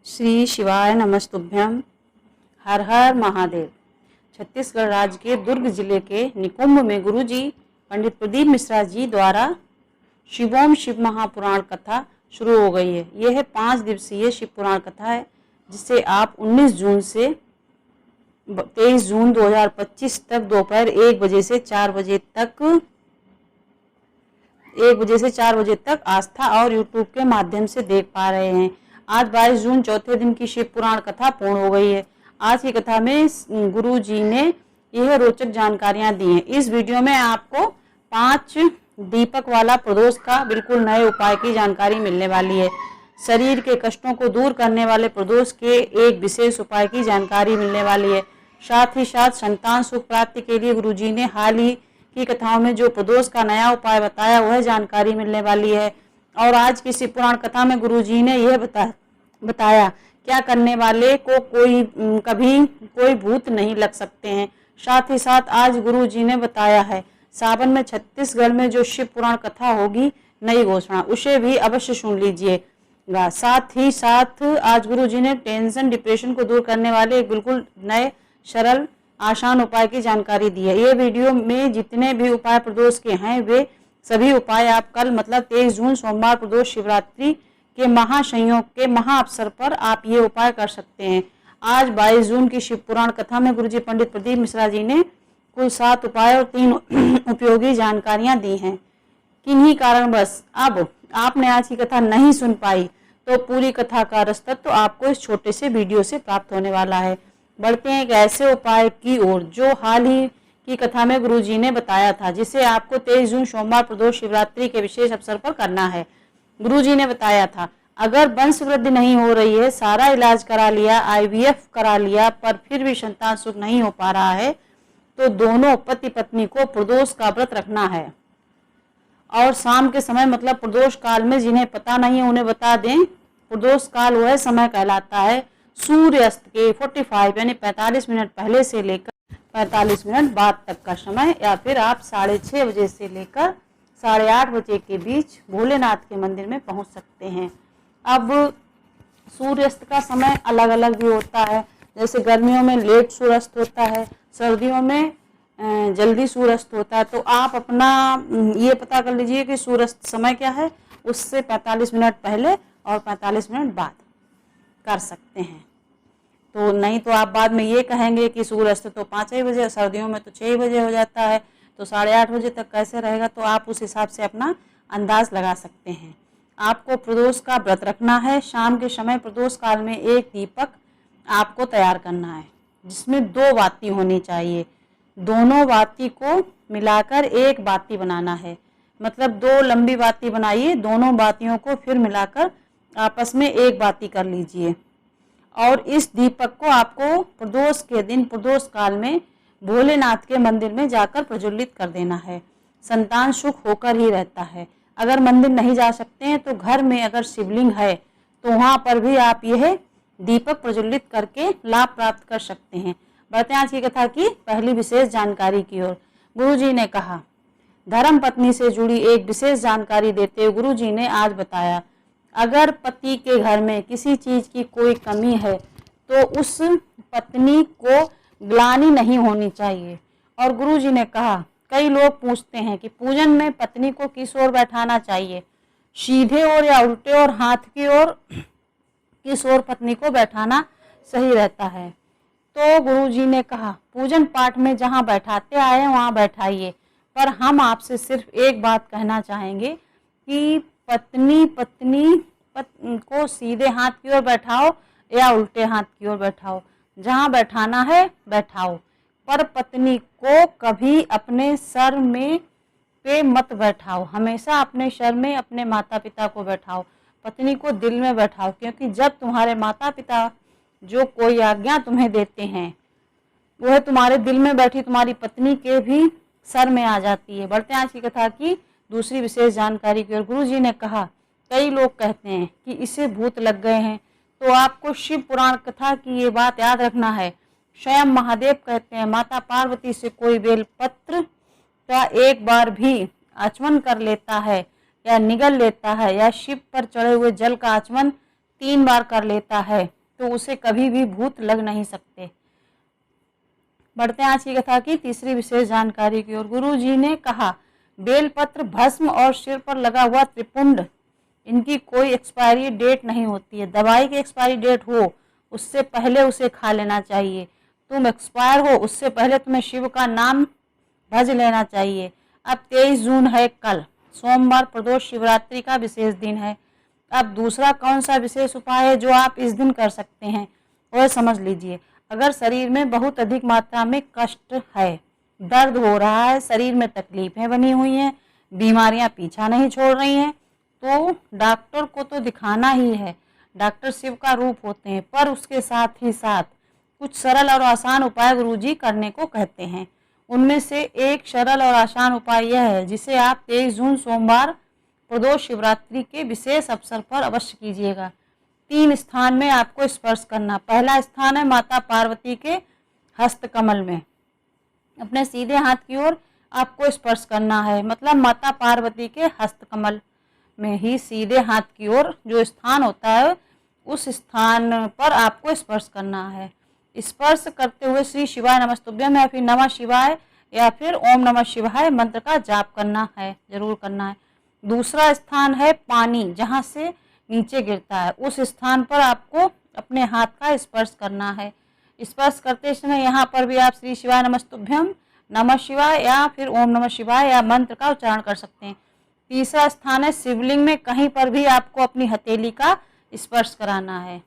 श्री शिवाय नमस्तुभ्यम। हर हर महादेव। छत्तीसगढ़ राज्य के दुर्ग जिले के निकुंभ में गुरुजी पंडित प्रदीप मिश्रा जी द्वारा शिवोम शिव महापुराण कथा शुरू हो गई है। यह 5 दिवसीय शिव पुराण कथा है, जिसे आप 19 जून से 23 जून 2025 तक दोपहर 1 बजे से 4 बजे तक आस्था और यूट्यूब के माध्यम से देख पा रहे हैं। आज 22 जून चौथे दिन की शिव पुराण कथा पूर्ण हो गई है। आज की कथा में गुरु जी ने यह रोचक जानकारियां दी हैं। इस वीडियो में आपको 5 दीपक वाला प्रदोष का बिल्कुल नए उपाय की जानकारी मिलने वाली है। शरीर के कष्टों को दूर करने वाले प्रदोष के एक विशेष उपाय की जानकारी मिलने वाली है। साथ ही साथ संतान सुख प्राप्ति के लिए गुरु जी ने हाल ही की कथाओं में जो प्रदोष का नया उपाय बताया वह जानकारी मिलने वाली है। और आज की शिव पुराण कथा में गुरु जी ने यह बताया क्या करने वाले को कभी कोई भूत नहीं लग सकते हैं। साथ ही साथ आज गुरु जी ने बताया है सावन में छत्तीसगढ़ में जो शिव पुराण कथा होगी नई घोषणा, उसे भी अवश्य सुन लीजिएगा। साथ ही साथ आज गुरु जी ने टेंशन डिप्रेशन को दूर करने वाले एक बिल्कुल नए सरल आसान उपाय की जानकारी दी है। ये वीडियो में जितने भी उपाय प्रदोष के हैं वे सभी उपाय आप कल मतलब 23 जून सोमवार प्रदोष शिवरात्रि के महासंयोग के महाअवसर पर आप ये उपाय कर सकते हैं। आज 22 जून की शिव पुराण कथा में गुरुजी पंडित प्रदीप मिश्रा जी ने कुल 7 उपाय और 3 उपयोगी जानकारियां दी हैं। किन्हीं कारणवश अब आपने आज की कथा नहीं सुन पाई तो पूरी कथा का रस तत्व आपको इस छोटे से वीडियो से प्राप्त होने वाला है। बढ़ते हैं एक ऐसे उपाय की ओर जो हाल ही की कथा में गुरुजी ने बताया था, जिसे आपको 23 जून सोमवार प्रदोष शिवरात्रि के विशेष अवसर पर करना है। गुरुजी ने बताया था अगर वंश वृद्धि नहीं हो रही है, सारा इलाज करा लिया, IVF करा लिया, पर फिर भी संतान सुख नहीं हो पा रहा है, तो दोनों पति पत्नी को प्रदोष का व्रत रखना है। और शाम के समय मतलब प्रदोष काल में, जिन्हें पता नहीं है उन्हें बता दें, प्रदोष काल वह समय कहलाता है सूर्यास्त के 45 यानी 45 मिनट पहले से लेकर 45 मिनट बाद तक का समय, या फिर आप 6:30 बजे से लेकर 8:30 बजे के बीच भोलेनाथ के मंदिर में पहुंच सकते हैं। अब सूर्यास्त का समय अलग अलग भी होता है, जैसे गर्मियों में लेट सूर्यास्त होता है, सर्दियों में जल्दी सूर्यास्त होता है। तो आप अपना ये पता कर लीजिए कि सूर्यास्त समय क्या है, उससे 45 मिनट पहले और 45 मिनट बाद कर सकते हैं। तो नहीं तो आप बाद में ये कहेंगे कि सूर्यास्त तो 5 ही बजे, सर्दियों में तो 6 बजे हो जाता है, तो 8:30 बजे तक कैसे रहेगा। तो आप उस हिसाब से अपना अंदाज लगा सकते हैं। आपको प्रदोष का व्रत रखना है। शाम के समय प्रदोष काल में एक दीपक आपको तैयार करना है, जिसमें 2 बाती होनी चाहिए। दोनों बाती को मिलाकर एक बाती बनाना है, मतलब 2 लंबी बाती बनाइए, दोनों बातियों को फिर मिलाकर आपस में एक बाती कर लीजिए। और इस दीपक को आपको प्रदोष के दिन प्रदोष काल में भोलेनाथ के मंदिर में जाकर प्रज्वलित कर देना है। संतान सुख होकर ही रहता है। अगर मंदिर नहीं जा सकते हैं तो घर में अगर शिवलिंग है तो वहां पर भी आप यह दीपक प्रज्वलित करके लाभ प्राप्त कर सकते हैं। बढ़ते हैं आज की कथा की पहली विशेष जानकारी की ओर। गुरुजी ने कहा, धर्म पत्नी से जुड़ी एक विशेष जानकारी देते हुए गुरुजी ने आज बताया, अगर पति के घर में किसी चीज की कोई कमी है तो उस पत्नी को ग्लानि नहीं होनी चाहिए। और गुरुजी ने कहा, कई लोग पूछते हैं कि पूजन में पत्नी को किस ओर बैठाना चाहिए, सीधे ओर या उल्टे ओर, हाथ की ओर किस ओर पत्नी को बैठाना सही रहता है। तो गुरुजी ने कहा, पूजन पाठ में जहाँ बैठाते आए हैं वहाँ बैठाइए, पर हम आपसे सिर्फ एक बात कहना चाहेंगे कि पत्नी को सीधे हाथ की ओर बैठाओ या उल्टे हाथ की ओर बैठाओ, जहाँ बैठाना है बैठाओ, पर पत्नी को कभी अपने सर में पे मत बैठाओ। हमेशा अपने सर में अपने माता पिता को बैठाओ, पत्नी को दिल में बैठाओ, क्योंकि जब तुम्हारे माता पिता जो कोई आज्ञा तुम्हें देते हैं वह तुम्हारे दिल में बैठी तुम्हारी पत्नी के भी सर में आ जाती है। बढ़ते हैं आज की कथा की दूसरी विशेष जानकारी की ओर। गुरुजी ने कहा, कई लोग कहते हैं कि इसे भूत लग गए हैं, तो आपको शिव पुराण कथा की ये बात याद रखना है। स्वयं महादेव कहते हैं, माता पार्वती से कोई बेलपत्र का एक बार भी आचमन कर लेता है या निगल लेता है, या शिव पर चढ़े हुए जल का आचमन 3 बार कर लेता है तो उसे कभी भी भूत लग नहीं सकते। बढ़ते हैं आज की कथा की तीसरी विशेष जानकारी की ओर। गुरु जी ने कहा, बेलपत्र, भस्म और सिर पर लगा हुआ त्रिपुंड, इनकी कोई एक्सपायरी डेट नहीं होती है। दवाई की एक्सपायरी डेट हो उससे पहले उसे खा लेना चाहिए। तुम एक्सपायर हो उससे पहले तुम्हें शिव का नाम भज लेना चाहिए। अब 23 जून है, कल सोमवार प्रदोष शिवरात्रि का विशेष दिन है। अब दूसरा कौन सा विशेष उपाय है जो आप इस दिन कर सकते हैं, वह समझ लीजिए। अगर शरीर में बहुत अधिक मात्रा में कष्ट है, दर्द हो रहा है, शरीर में तकलीफें बनी हुई हैं, बीमारियां पीछा नहीं छोड़ रही हैं, तो डॉक्टर को तो दिखाना ही है। डॉक्टर शिव का रूप होते हैं, पर उसके साथ ही साथ कुछ सरल और आसान उपाय गुरुजी करने को कहते हैं। उनमें से एक सरल और आसान उपाय यह है, जिसे आप 23 जून सोमवार प्रदोष शिवरात्रि के विशेष अवसर पर अवश्य कीजिएगा। 3 स्थान में आपको स्पर्श करना। पहला स्थान है माता पार्वती के हस्त कमल में। अपने सीधे हाथ की ओर आपको स्पर्श करना है, मतलब माता पार्वती के हस्त कमल में ही सीधे हाथ की ओर जो स्थान होता है उस स्थान पर आपको स्पर्श करना है। स्पर्श करते हुए श्री शिवाय नमस्तुभ्यम या फिर नमः शिवाय या फिर ओम नमः शिवाय मंत्र का जाप करना है, जरूर करना है। दूसरा स्थान है पानी, जहाँ से नीचे गिरता है, उस स्थान पर आपको अपने हाथ का स्पर्श करना है। स्पर्श करते समय यहाँ पर भी आप श्री शिवाय नमस्तुभ्यम, नमः शिवाय या फिर ओम नमः शिवाय या मंत्र का उच्चारण कर सकते हैं। तीसरा स्थान है शिवलिंग में, कहीं पर भी आपको अपनी हथेली का स्पर्श कराना है।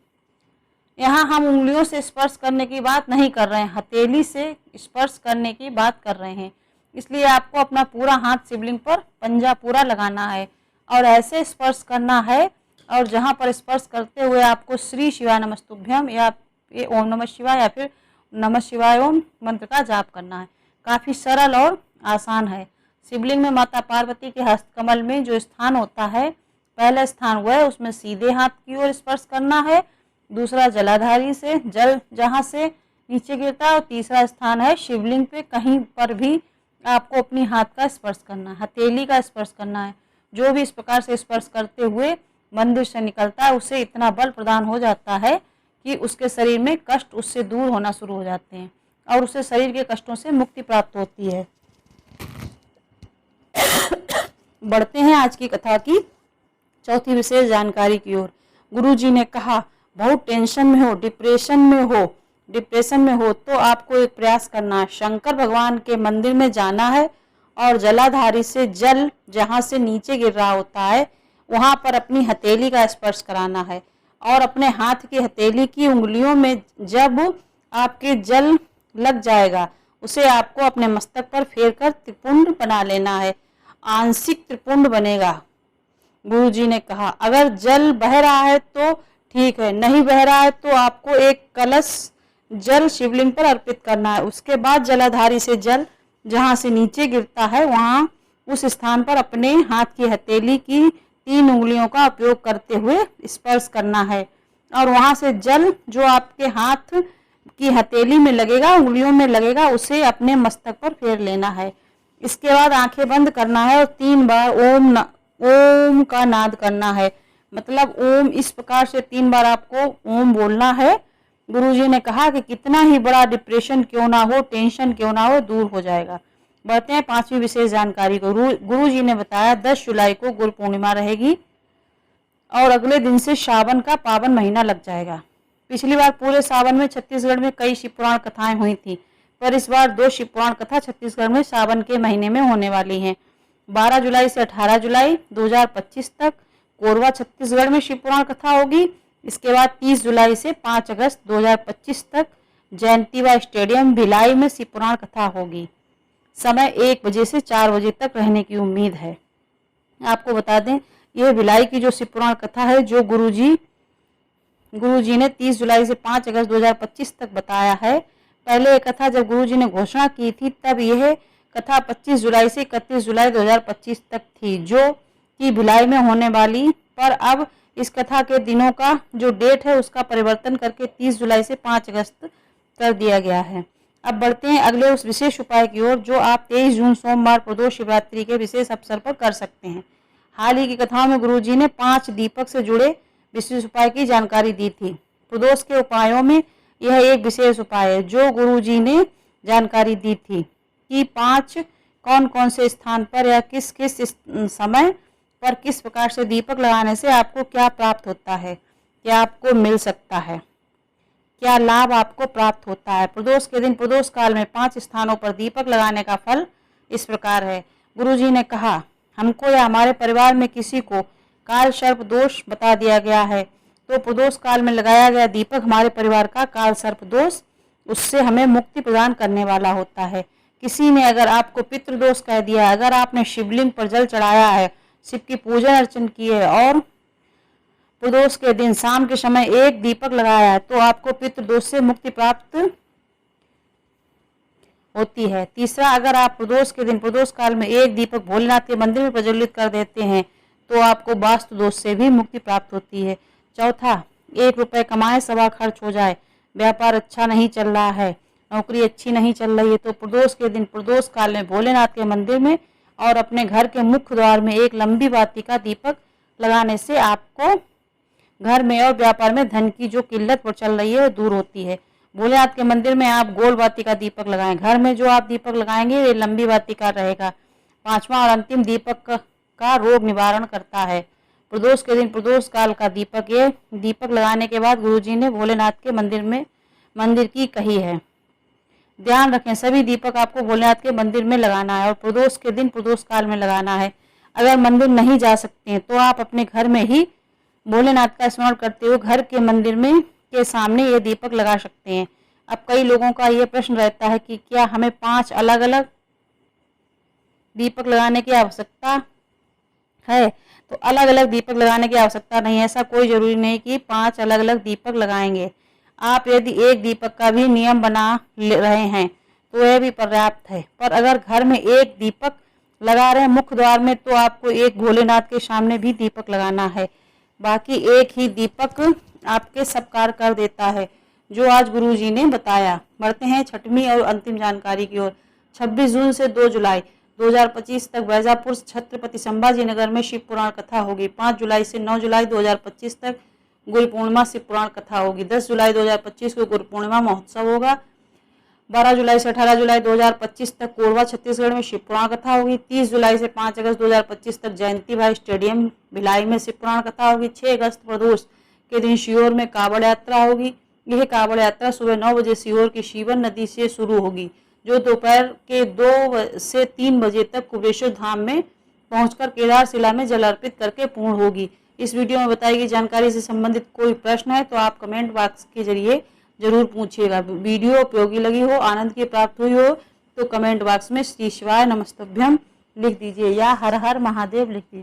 यहाँ हम उंगलियों से स्पर्श करने की बात नहीं कर रहे हैं, हथेली से स्पर्श करने की बात कर रहे हैं। इसलिए आपको अपना पूरा हाथ शिवलिंग पर पंजा पूरा लगाना है और ऐसे स्पर्श करना है, और जहाँ पर स्पर्श करते हुए आपको श्री शिवाय नमस्तुभ्यम या ओम नमः शिवाय या फिर नमः शिवाय ओम मंत्र का जाप करना है। काफ़ी सरल और आसान है। शिवलिंग में माता पार्वती के हस्तकमल में जो स्थान होता है, पहला स्थान हुआ है, उसमें सीधे हाथ की ओर स्पर्श करना है। दूसरा जलाधारी से जल जहाँ से नीचे गिरता है, और तीसरा स्थान है शिवलिंग पे, कहीं पर भी आपको अपनी हाथ का स्पर्श करना है, हथेली का स्पर्श करना है। जो भी इस प्रकार से स्पर्श करते हुए मंदिर से निकलता है, उसे इतना बल प्रदान हो जाता है कि उसके शरीर में कष्ट उससे दूर होना शुरू हो जाते हैं और उसे शरीर के कष्टों से मुक्ति प्राप्त होती है। बढ़ते हैं आज की कथा की चौथी विशेष जानकारी की ओर। गुरुजी ने कहा, बहुत टेंशन में हो, डिप्रेशन में हो तो आपको एक प्रयास करना है। शंकर भगवान के मंदिर में जाना है और जलाधारी से जल जहाँ से नीचे गिर रहा होता है वहाँ पर अपनी हथेली का स्पर्श कराना है, और अपने हाथ की हथेली की उंगलियों में जब आपके जल लग जाएगा उसे आपको अपने मस्तक पर फेरकर त्रिपुंड बना लेना है। आंशिक त्रिपुंड बनेगा। गुरुजी ने कहा, अगर जल बह रहा है तो ठीक है, नहीं बह रहा है तो आपको एक कलश जल शिवलिंग पर अर्पित करना है। उसके बाद जलाधारी से जल जहाँ से नीचे गिरता है वहाँ उस स्थान पर अपने हाथ की हथेली की 3 उंगलियों का उपयोग करते हुए स्पर्श करना है, और वहाँ से जल जो आपके हाथ की हथेली में लगेगा, उंगलियों में लगेगा, उसे अपने मस्तक पर फेर लेना है। इसके बाद आंखें बंद करना है और 3 बार ओम का नाद करना है। मतलब ओम इस प्रकार से 3 बार आपको ओम बोलना है। गुरुजी ने कहा कि कितना ही बड़ा डिप्रेशन क्यों ना हो, टेंशन क्यों ना हो, दूर हो जाएगा। बढ़ते हैं 5वीं विशेष जानकारी को। गुरुजी ने बताया 10 जुलाई को गुरु पूर्णिमा रहेगी और अगले दिन से सावन का पावन महीना लग जाएगा। पिछली बार पूरे सावन में छत्तीसगढ़ में कई शिव पुराण कथाएं हुई थी, पर इस बार 2 शिव पुराण कथा छत्तीसगढ़ में सावन के महीने में होने वाली हैं। 12 जुलाई से 18 जुलाई 2025 तक कोरबा छत्तीसगढ़ में शिव पुराण कथा होगी। इसके बाद 30 जुलाई से 5 अगस्त 2025 तक जयंतीवा स्टेडियम भिलाई में शिव पुराण कथा होगी। समय 1 बजे से 4 बजे तक रहने की उम्मीद है। आपको बता दें, यह भिलाई की जो शिव पुराण कथा है जो गुरुजी ने 30 जुलाई से 5 अगस्त 2025 तक बताया है। पहले ये कथा जब गुरुजी ने घोषणा की थी तब यह कथा 25 जुलाई से 31 जुलाई 2025 तक थी, जो कि भिलाई में होने वाली, पर अब इस कथा के दिनों का जो डेट है उसका परिवर्तन करके 30 जुलाई से 5 अगस्त कर दिया गया है। अब बढ़ते हैं अगले उस विशेष उपाय की ओर जो आप 23 जून सोमवार प्रदोष शिवरात्रि के विशेष अवसर पर कर सकते हैं। हाल ही की कथाओं में गुरुजी ने 5 दीपक से जुड़े विशेष उपाय की जानकारी दी थी। प्रदोष के उपायों में यह एक विशेष उपाय है जो गुरुजी ने जानकारी दी थी कि 5 कौन कौन से स्थान पर या किस किस समय पर किस प्रकार से दीपक लगाने से आपको क्या प्राप्त होता है, क्या आपको मिल सकता है, क्या लाभ आपको प्राप्त होता है। प्रदोष के दिन प्रदोष काल में 5 स्थानों पर दीपक लगाने का फल इस प्रकार है। गुरुजी ने कहा, हमको या हमारे परिवार में किसी को काल सर्प दोष बता दिया गया है तो प्रदोष काल में लगाया गया दीपक हमारे परिवार का काल सर्प दोष, उससे हमें मुक्ति प्रदान करने वाला होता है। किसी ने अगर आपको पितृदोष कह दिया, अगर आपने शिवलिंग पर जल चढ़ाया है, शिव की पूजा अर्चन की है और प्रदोष के दिन शाम के समय एक दीपक लगाया है तो आपको पितृदोष से मुक्ति प्राप्त होती है। तीसरा, अगर आप प्रदोष के दिन प्रदोष काल में एक दीपक भोलेनाथ के मंदिर में प्रज्वलित कर देते हैं तो आपको वास्तु दोष से भी मुक्ति प्राप्त होती है। चौथा, 1 रुपये कमाए सवा खर्च हो जाए, व्यापार अच्छा नहीं चल रहा है, नौकरी अच्छी नहीं चल रही है तो प्रदोष के दिन प्रदोष काल में भोलेनाथ के मंदिर में और अपने घर के मुख्य द्वार में एक लंबी बाती का दीपक लगाने से आपको घर में और व्यापार में धन की जो किल्लत चल रही है वो दूर होती है। भोलेनाथ के मंदिर में आप गोल बाती का दीपक लगाएं, घर में जो आप दीपक लगाएंगे ये लंबी बाती का रहेगा। 5वां और अंतिम दीपक का रोग निवारण करता है। प्रदोष के दिन प्रदोष काल का दीपक, ये दीपक लगाने के बाद गुरुजी ने भोलेनाथ के मंदिर की कही है। ध्यान रखें, सभी दीपक आपको भोलेनाथ के मंदिर में लगाना है और प्रदोष के दिन प्रदोष काल में लगाना है। अगर मंदिर नहीं जा सकते हैं तो आप अपने घर में ही भोलेनाथ का स्मरण करते हुए घर के मंदिर में के सामने ये दीपक लगा सकते हैं। अब कई लोगों का ये प्रश्न रहता है कि क्या हमें 5 अलग अलग दीपक लगाने की आवश्यकता है? तो अलग अलग दीपक लगाने की आवश्यकता नहीं है। ऐसा कोई जरूरी नहीं कि 5 अलग अलग दीपक लगाएंगे। आप यदि एक दीपक का भी नियम बना रहे हैं तो यह भी पर्याप्त है, पर अगर घर में एक दीपक लगा रहे हैं मुख्य द्वार में तो आपको एक भोलेनाथ के सामने भी दीपक लगाना है। बाकी एक ही दीपक आपके सब कार्य कर देता है जो आज गुरुजी ने बताया। बढ़ते हैं 6वीं और अंतिम जानकारी की ओर। 26 जून से 2 जुलाई 2025 तक बैजापुर छत्रपति संभाजी नगर में शिव पुराण कथा होगी। 5 जुलाई से 9 जुलाई 2025 तक गुरु पूर्णिमा शिव पुराण कथा होगी। 10 जुलाई 2025 को गुरु पूर्णिमा महोत्सव होगा। 12 जुलाई से 18 जुलाई 2025 तक कोरबा छत्तीसगढ़ में शिव पुराण कथा होगी। 30 जुलाई से 5 अगस्त 2025 तक जयंती भाई स्टेडियम भिलाई में शिव पुराण कथा होगी। 6 अगस्त प्रदोष के दिन सीहोर में कावड़ यात्रा होगी। यह कावड़ यात्रा सुबह 9 बजे सीहोर की शिवन नदी से शुरू होगी जो दोपहर के 2 से 3 बजे तक कुबेश्वर धाम में पहुंचकर केदार शिला में जल अर्पित करके पूर्ण होगी। इस वीडियो में बताई गई जानकारी से संबंधित कोई प्रश्न है तो आप कमेंट बॉक्स के जरिए जरूर पूछिएगा। वीडियो उपयोगी लगी हो, आनंद की प्राप्त हुई हो तो कमेंट बॉक्स में श्री शिवाय नमस्तभ्यम लिख दीजिए या हर हर महादेव लिख दीजिए।